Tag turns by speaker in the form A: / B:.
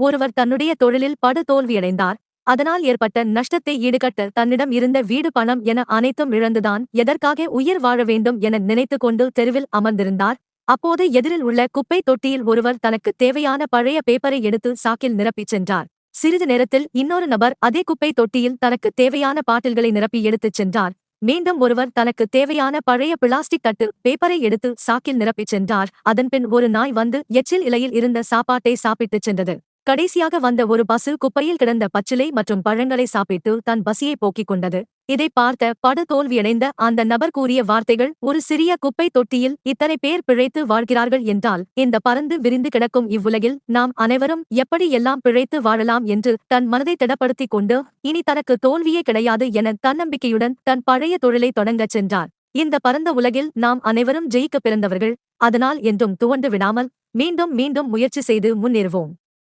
A: ஒருவர் தன்னுடைய தொழிலில் படு தோல்வியடைந்தார். அதனால் ஏற்பட்ட நஷ்டத்தை ஈடுகட்ட தன்னிடம் இருந்த வீடு பணம் என அனைத்தும் இழந்துதான் எதற்காக உயிர் வாழ வேண்டும் என நினைத்துக் கொண்டு தெருவில் அமர்ந்திருந்தார். அப்போது எதிரில் உள்ள குப்பை தொட்டியில் ஒருவர் தனக்கு தேவையான பழைய பேப்பரை எடுத்து சாக்கில் நிரப்பிச் சென்றார். சிறிது நேரத்தில் இன்னொரு நபர் அதே குப்பை தொட்டியில் தனக்கு தேவையான பாட்டில்களை நிரப்பி எடுத்துச் சென்றார். மீண்டும் ஒருவர் தனக்கு தேவையான பழைய பிளாஸ்டிக் தட்டு பேப்பரை எடுத்து சாக்கில் நிரப்பிச் சென்றார். அதன்பின் ஒரு நாய் வந்து எச்சில் இலையில் இருந்த சாப்பாட்டை சாப்பிட்டுச் சென்றது. கடைசியாக வந்த ஒரு பசு குப்பையில் கிடந்த பச்சிலை மற்றும் பழங்களை சாப்பிட்டு தன் பசியை போக்கிக் கொண்டது. இதை பார்த்த படு தோல்வியடைந்த அந்த நபர் கூறிய வார்த்தைகள், ஒரு சிறிய குப்பை தொட்டியில் இத்தனை பேர் பிழைத்து வாழ்கிறார்கள் என்றால் இந்த பறந்து விரிந்து கிடக்கும் இவ்வுலகில் நாம் அனைவரும் எப்படி எல்லாம் பிழைத்து வாழலாம் என்று தன் மனதை திடப்படுத்திக் கொண்டு இனி தனக்கு தோல்வியே கிடையாது என தன்னம்பிக்கையுடன் தன் பழைய தொழிலை தொடங்கச் சென்றார். இந்த பரந்த உலகில் நாம் அனைவரும் ஜெயிக்க பிறந்தவர்கள். அதனால் என்றும் துவண்டு விடாமல் மீண்டும் மீண்டும் முயற்சி செய்து முன்னேறுவோம்.